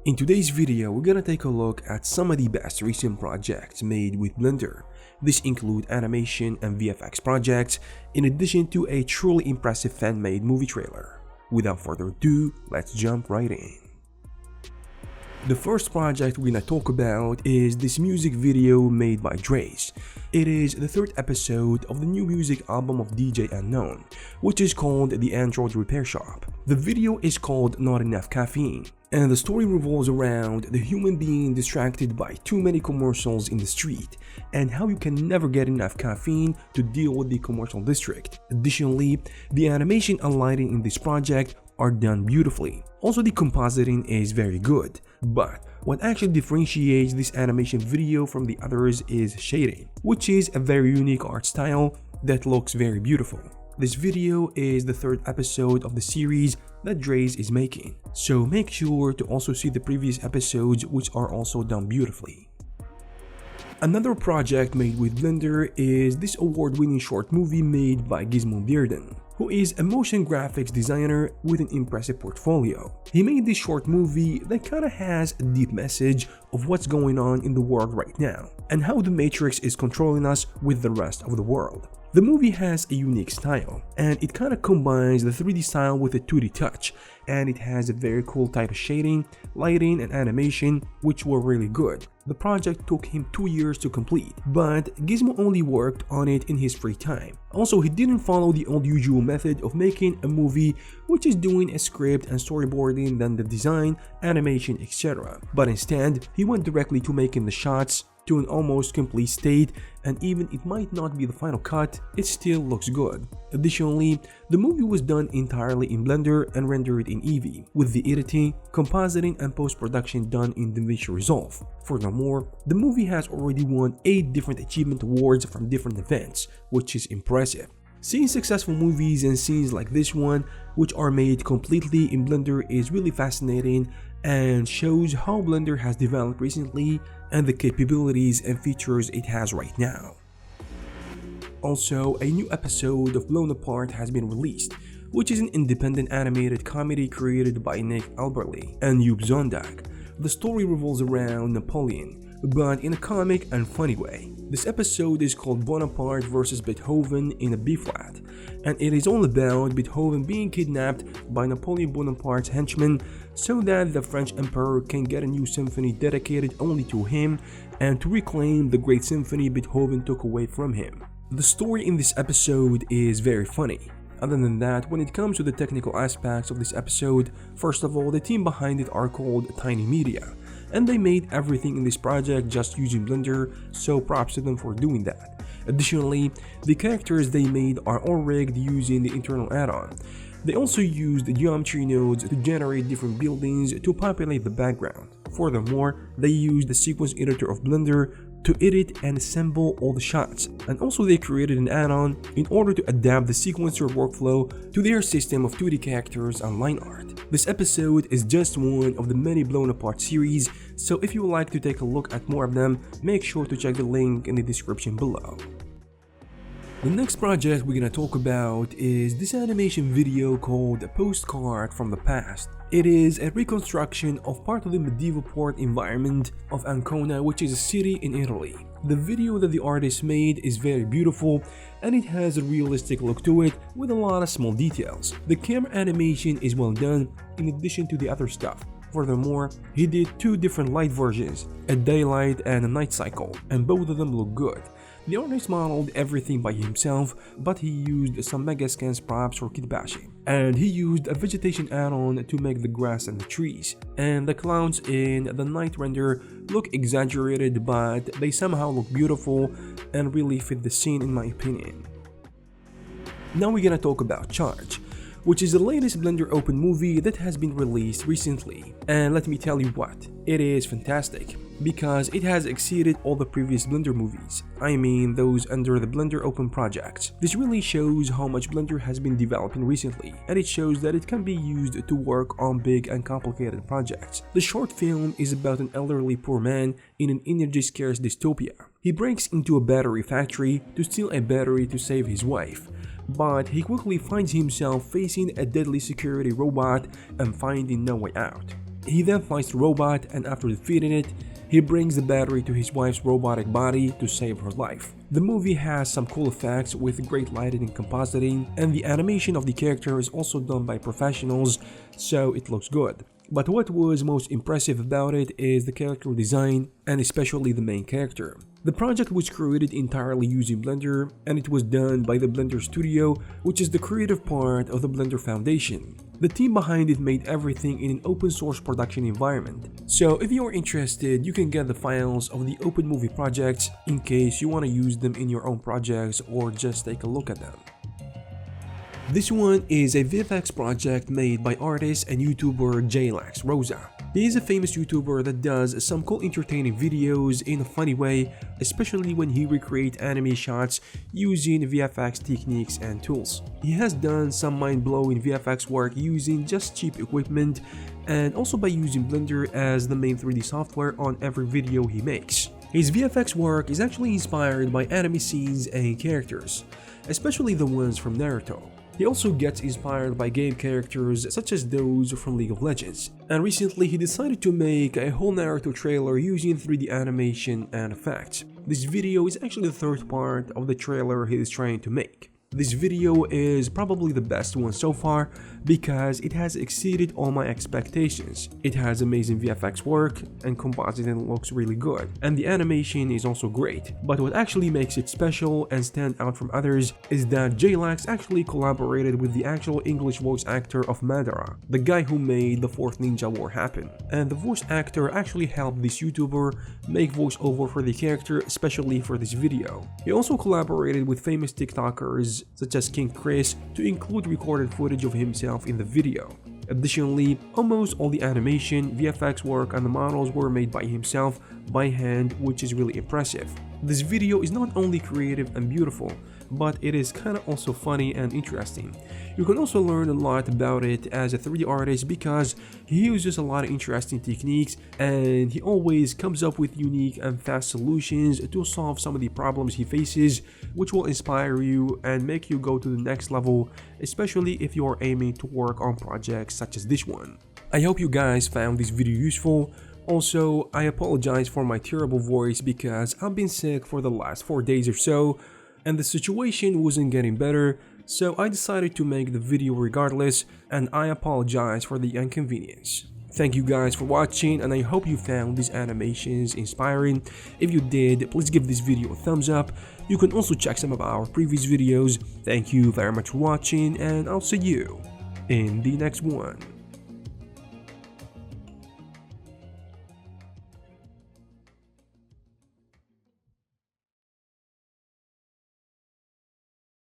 In today's video, we're gonna take a look at some of the best recent projects made with Blender. This include animation and VFX projects, in addition to a truly impressive fan-made movie trailer. Without further ado, let's jump right in. The first project we're gonna talk about is this music video made by Draze. It is the third episode of the new music album of DJ Unknown, which is called The Android Repair Shop. The video is called Not Enough Caffeine, and the story revolves around the human being distracted by too many commercials in the street, and how you can never get enough caffeine to deal with the commercial district. Additionally, the animation and lighting in this project are done beautifully. Also, the compositing is very good, but what actually differentiates this animation video from the others is shading, which is a very unique art style that looks very beautiful. This video is the third episode of the series that Draze is making, so make sure to also see the previous episodes, which are also done beautifully. Another project made with Blender is this award-winning short movie made by Gamedev, who is a motion graphics designer with an impressive portfolio. He made this short movie that kinda has a deep message of what's going on in the world right now, and how the Matrix is controlling us with the rest of the world. The movie has a unique style, and it kinda combines the 3D style with a 2D touch, and it has a very cool type of shading, lighting, and animation, which were really good. The project took him 2 years to complete, but Gizmo only worked on it in his free time. Also, he didn't follow the old usual method of making a movie, which is doing a script and storyboarding, then the design, animation, etc. But instead, he went directly to making the shots to an almost complete state, and even it might not be the final cut, it still looks good. Additionally, the movie was done entirely in Blender and rendered in Eevee, with the editing, compositing, and post-production done in DaVinci Resolve. Furthermore, the movie has already won 8 different achievement awards from different events, which is impressive. Seeing successful movies and scenes like this one, which are made completely in Blender, is really fascinating and shows how Blender has developed recently and the capabilities and features it has right now. Also, a new episode of Blown Apart has been released, which is an independent animated comedy created by Nick Alberly and Joop Zondag. The story revolves around Napoleon, but in a comic and funny way. This episode is called Bonaparte vs Beethoven in a B-flat, and it is all about Beethoven being kidnapped by Napoleon Bonaparte's henchmen so that the French Emperor can get a new symphony dedicated only to him and to reclaim the great symphony Beethoven took away from him. The story in this episode is very funny. Other than that, when it comes to the technical aspects of this episode, first of all, the team behind it are called Tiny Media, and they made everything in this project just using Blender, so props to them for doing that. Additionally, the characters they made are all rigged using the internal add-on. They also used geometry nodes to generate different buildings to populate the background. Furthermore, they used the sequence editor of Blender to edit and assemble all the shots, and also they created an add-on in order to adapt the sequencer workflow to their system of 2D characters and line art. This episode is just one of the many Blown Apart series, so if you would like to take a look at more of them, make sure to check the link in the description below. The next project we're gonna talk about is this animation video called A Postcard from the Past. It is a reconstruction of part of the medieval port environment of Ancona, which is a city in Italy. The video that the artist made is very beautiful, and it has a realistic look to it with a lot of small details. The camera animation is well done in addition to the other stuff. Furthermore, he did 2 different light versions, a daylight and a night cycle, and both of them look good. The artist modeled everything by himself, but he used some Megascans props for kitbashing, and he used a vegetation add-on to make the grass and the trees, and the clouds in the night render look exaggerated, but they somehow look beautiful and really fit the scene in my opinion. Now we're gonna talk about Charge, which is the latest Blender open movie that has been released recently, and let me tell you what, it is fantastic, because it has exceeded all the previous Blender movies, I mean those under the Blender open projects. This really shows how much Blender has been developing recently, and it shows that it can be used to work on big and complicated projects. The short film is about an elderly poor man in an energy-scarce dystopia. He breaks into a battery factory to steal a battery to save his wife, but he quickly finds himself facing a deadly security robot and finding no way out. He then fights the robot, and after defeating it, he brings the battery to his wife's robotic body to save her life. The movie has some cool effects with great lighting and compositing, and the animation of the character is also done by professionals, so it looks good. But what was most impressive about it is the character design, and especially the main character. The project was created entirely using Blender, and it was done by the Blender Studio, which is the creative part of the Blender Foundation. The team behind it made everything in an open source production environment. So if you are interested, you can get the files of the open movie projects in case you want to use them in your own projects or just take a look at them. This one is a VFX project made by artist and YouTuber Jlax Rosa. He is a famous YouTuber that does some cool entertaining videos in a funny way, especially when he recreates anime shots using VFX techniques and tools. He has done some mind-blowing VFX work using just cheap equipment and also by using Blender as the main 3D software on every video he makes. His VFX work is actually inspired by anime scenes and characters, especially the ones from Naruto. He also gets inspired by game characters such as those from League of Legends, and recently he decided to make a whole Naruto trailer using 3D animation and effects. This video is actually the third part of the trailer he is trying to make. This video is probably the best one so far because it has exceeded all my expectations. It has amazing VFX work and compositing looks really good, and the animation is also great. But what actually makes it special and stand out from others is that Jlax actually collaborated with the actual English voice actor of Madara, the guy who made the 4th Ninja War happen. And the voice actor actually helped this YouTuber make voiceover for the character, especially for this video. He also collaborated with famous TikTokers such as King Chris to include recorded footage of himself in the video. Additionally, almost all the animation, VFX work and the models were made by himself by hand, which is really impressive. This video is not only creative and beautiful, but it is kinda also funny and interesting. You can also learn a lot about it as a 3D artist because he uses a lot of interesting techniques and he always comes up with unique and fast solutions to solve some of the problems he faces, which will inspire you and make you go to the next level, especially if you are aiming to work on projects such as this one. I hope you guys found this video useful. Also, I apologize for my terrible voice because I've been sick for the last 4 days or so, and the situation wasn't getting better, so I decided to make the video regardless, and I apologize for the inconvenience. Thank you guys for watching, and I hope you found these animations inspiring. If you did, please give this video a thumbs up. You can also check some of our previous videos. Thank you very much for watching, and I'll see you in the next one.